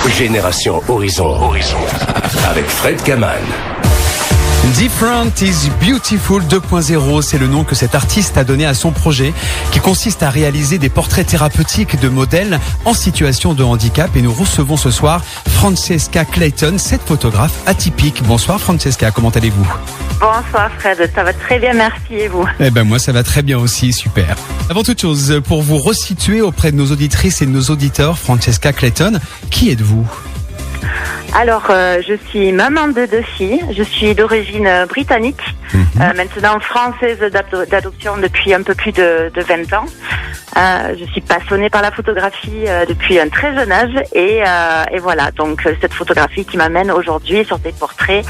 Génération Horizon. Avec Fred Kaman. Different is Beautiful 2.0, c'est le nom que cet artiste a donné à son projet qui consiste à réaliser des portraits thérapeutiques de modèles en situation de handicap. Et nous recevons ce soir Francesca Clayton, cette photographe atypique. Bonsoir Francesca, comment allez-vous ? Bonsoir Fred, ça va très bien, merci, et vous ? Eh ben moi ça va très bien aussi, super. Avant toute chose, pour vous resituer auprès de nos auditrices et de nos auditeurs, Francesca Clayton, qui êtes-vous ? Alors, je suis maman de 2 filles. Je suis d'origine britannique, maintenant française d'adoption depuis un peu plus de 20 ans. Je suis passionnée par la photographie depuis un très jeune âge et voilà, donc cette photographie qui m'amène aujourd'hui sur des portraits,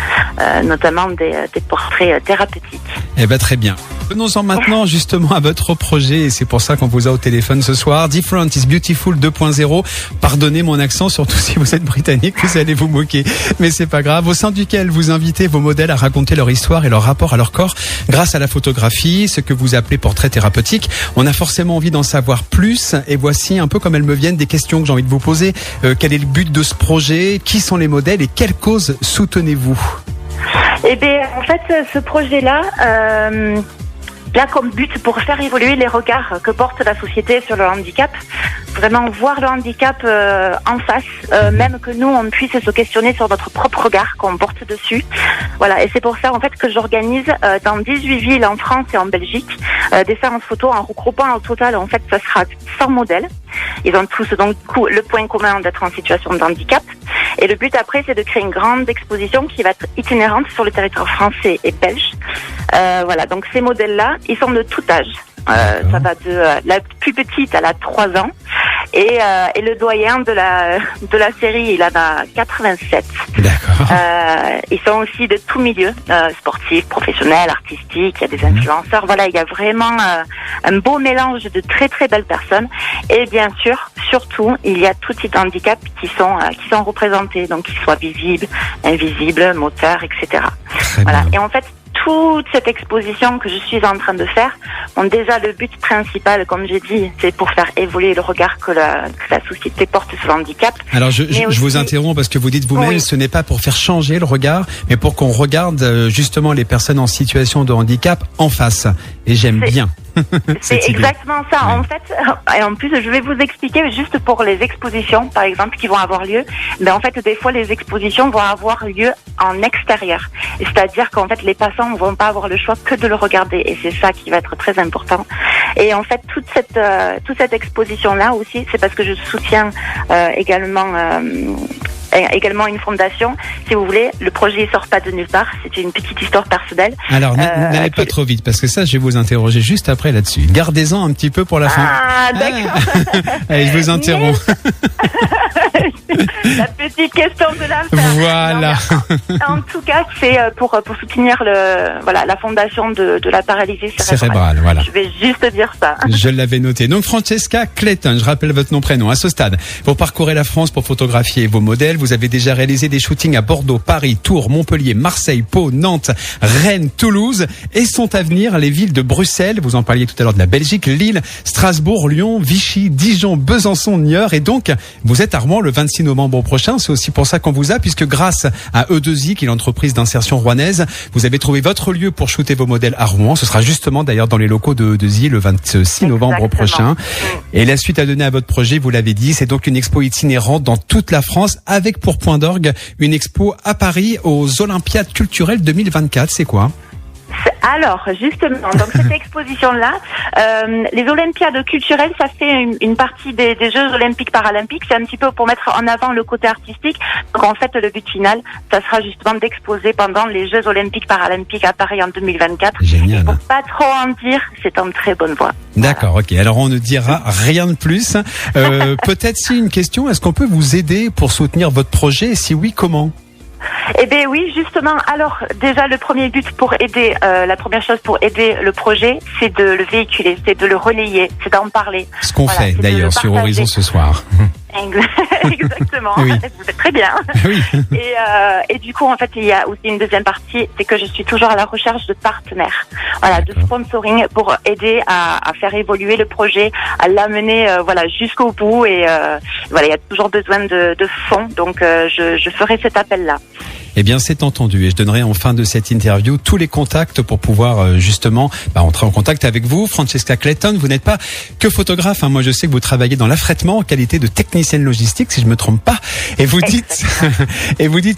notamment des portraits thérapeutiques. Eh ben très bien. Venons-en maintenant justement à votre projet et c'est pour ça qu'on vous a au téléphone ce soir. Different is Beautiful 2.0. Pardonnez mon accent, surtout si vous êtes britannique, vous allez vous moquer, mais c'est pas grave. Au sein duquel vous invitez vos modèles à raconter leur histoire et leur rapport à leur corps grâce à la photographie, ce que vous appelez portrait thérapeutique. On a forcément envie d'en savoir plus et voici un peu comme elles me viennent des questions que j'ai envie de vous poser. Quel est le but de ce projet ? Qui sont les modèles et quelle cause soutenez-vous ? Eh bien, en fait, ce projet-là, là, comme but pour faire évoluer les regards que porte la société sur le handicap, vraiment voir le handicap en face, même que nous, on puisse se questionner sur notre propre regard qu'on porte dessus. Voilà, et c'est pour ça en fait que j'organise dans 18 villes en France et en Belgique des séances photos en regroupant au total, en fait, ça sera 100 modèles. Ils ont tous donc du coup le point commun d'être en situation de handicap. Et le but après, c'est de créer une grande exposition qui va être itinérante sur le territoire français et belge. Voilà, donc ces modèles-là, ils sont de tout âge. Ça va de la plus petite à la 3 ans. Et le doyen de la série, il en a 87. D'accord. Ils sont aussi de tout milieu, sportifs, professionnels, artistiques, il y a des influenceurs. Voilà, il y a vraiment un beau mélange de très très belles personnes. Et bien sûr, surtout, il y a tout type de handicap qui sont représentés, donc qu'ils soient visibles, invisibles, moteurs, etc. Très voilà. bien. Et en fait, toute cette exposition que je suis en train de faire, déjà le but principal, comme j'ai dit, c'est pour faire évoluer le regard que la société porte sur le handicap. Alors je vous interromps parce que vous dites vous-même, oui. Ce n'est pas pour faire changer le regard, mais pour qu'on regarde justement les personnes en situation de handicap en face. Et j'aime bien. C'est exactement ça. Oui. En fait, et en plus, je vais vous expliquer juste pour les expositions, par exemple, qui vont avoir lieu. Ben en fait, des fois, les expositions vont avoir lieu en extérieur. C'est-à-dire qu'en fait, les passants ne vont pas avoir le choix que de le regarder. Et c'est ça qui va être très important. Et en fait, toute cette exposition-là aussi, c'est parce que je soutiens également une fondation. Si vous voulez, le projet ne sort pas de nulle part. C'est une petite histoire personnelle. Alors, n'allez pas trop vite, parce que ça, je vais vous interroger juste après là-dessus. Gardez-en un petit peu pour la fin. Ah, d'accord. Allez, je vous interromps. La petite question de la fin. Voilà. Non, en tout cas, c'est pour soutenir la fondation de la paralysie cérébrale. Voilà. Je vais juste dire ça. Je l'avais noté. Donc, Francesca Clayton, je rappelle votre nom, prénom. À ce stade, vous parcourez la France pour photographier vos modèles. Vous avez déjà réalisé des shootings à Bordeaux, Paris, Tours, Montpellier, Marseille, Pau, Nantes, Rennes, Toulouse. Et sont à venir les villes de Bruxelles, vous en parliez tout à l'heure, de la Belgique, Lille, Strasbourg, Lyon, Vichy, Dijon, Besançon, Niort. Et donc, vous êtes à Rouen le 26 novembre prochain. C'est aussi pour ça qu'on vous a, puisque grâce à E2I, qui est l'entreprise d'insertion rouennaise, vous avez trouvé votre lieu pour shooter vos modèles à Rouen. Ce sera justement d'ailleurs dans les locaux de E2I le 26 novembre prochain. Et la suite à donner à votre projet, vous l'avez dit, c'est donc une expo itinérante dans toute la France avec pour point d'orgue une expo à Paris aux Olympiades culturelles 2024. C'est quoi ? Alors, justement, donc cette exposition-là, les Olympiades culturelles, ça fait une partie des Jeux Olympiques Paralympiques. C'est un petit peu pour mettre en avant le côté artistique. Donc, en fait, le but final, ça sera justement d'exposer pendant les Jeux Olympiques Paralympiques à Paris en 2024. Génial. Et pour pas trop en dire, c'est en très bonne voie. D'accord, ok. Alors, on ne dira rien de plus. Peut-être si une question, est-ce qu'on peut vous aider pour soutenir votre projet? Et si oui, comment? Eh bien oui, justement. Alors déjà, le premier but pour aider, la première chose pour aider le projet, c'est de le véhiculer, c'est de le relayer, c'est d'en parler. Ce qu'on fait d'ailleurs sur Horizon ce soir. Exactement. Oui. Vous êtes très bien. Oui. Et du coup, en fait, il y a aussi une deuxième partie, c'est que je suis toujours à la recherche de partenaires, voilà, de sponsoring pour aider à faire évoluer le projet, à l'amener, voilà, jusqu'au bout. Et voilà, il y a toujours besoin de fonds, donc je ferai cet appel-là. Eh bien, c'est entendu. Et je donnerai en fin de cette interview tous les contacts pour pouvoir justement entrer en contact avec vous. Francesca Clayton, vous n'êtes pas que photographe. Moi, je sais que vous travaillez dans l'affrètement en qualité de technicienne logistique, si je me trompe pas. Et vous dites,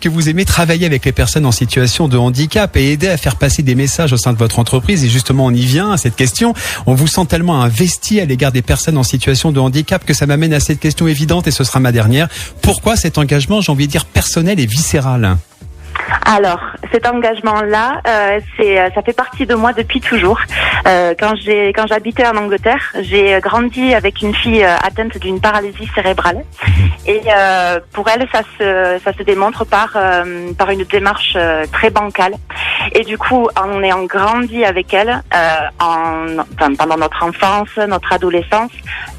que vous aimez travailler avec les personnes en situation de handicap et aider à faire passer des messages au sein de votre entreprise. Et justement, on y vient à cette question. On vous sent tellement investi à l'égard des personnes en situation de handicap que ça m'amène à cette question évidente et ce sera ma dernière. Pourquoi cet engagement, j'ai envie de dire, personnel et viscéral? Alors, cet engagement-là, ça fait partie de moi depuis toujours. Quand j'habitais en Angleterre, j'ai grandi avec une fille atteinte d'une paralysie cérébrale. Et pour elle, ça se démontre par une démarche très bancale. Et du coup, en ayant grandi avec elle, pendant notre enfance, notre adolescence,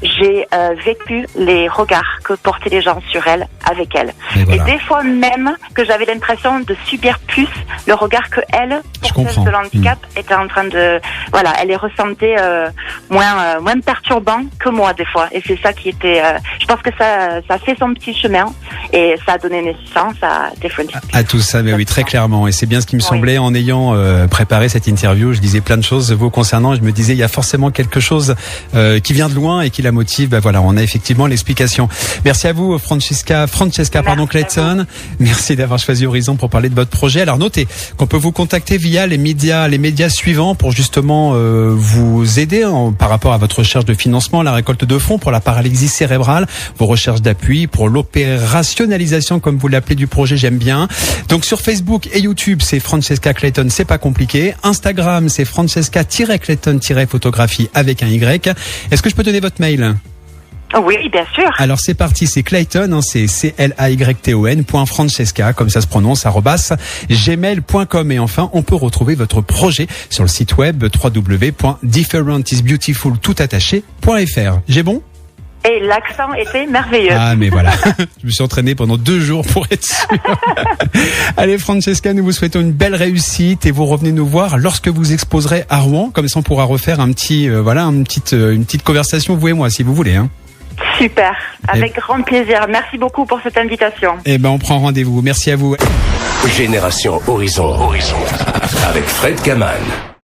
j'ai vécu les regards que portaient les gens sur elle avec elle. Et des fois même que j'avais l'impression de subir plus le regard que elle, porteuse de l'handicap, était en train de, voilà, elle les ressentait moins perturbant que moi des fois. Et c'est ça qui était, je pense que ça fait son petit chemin et ça a donné naissance à Different. À tout ça, mais oui, très clairement. Et c'est bien ce qui me semblait en ayant préparé cette interview. Je disais plein de choses vous concernant. Je me disais, il y a forcément quelque chose qui vient de loin et qui la motive. Voilà, on a effectivement l'explication. Merci à vous, Francesca Clayton. Merci d'avoir choisi Horizon pour parler de votre projet. Alors notez qu'on peut vous contacter via les médias suivants pour justement vous aider par rapport à votre recherche de financement, la récolte de fonds pour la paralysie cérébrale, vos recherches d'appui pour l'opérationnalisation, comme vous l'appelez, du projet. J'aime bien. Donc sur Facebook et YouTube, c'est Francesca Clayton, c'est pas compliqué. Instagram, c'est Francesca-Clayton-photographie avec un Y. Est-ce que je peux donner votre mail? Oui, bien sûr. Alors c'est parti, c'est Clayton, c'est CLAYTON.Francesca, comme ça se prononce, @gmail.com. Et enfin, on peut retrouver votre projet sur le site web www.differentisbeautifultoutattaché.fr. J'ai bon? Et l'accent était merveilleux. Ah, mais voilà. Je me suis entraîné pendant 2 jours pour être sûr. Allez, Francesca, nous vous souhaitons une belle réussite et vous revenez nous voir lorsque vous exposerez à Rouen. Comme ça, on pourra refaire une petite conversation, vous et moi, si vous voulez, hein. Super. Avec grand plaisir. Merci beaucoup pour cette invitation. On prend rendez-vous. Merci à vous. Génération Horizon. Avec Fred Gaman.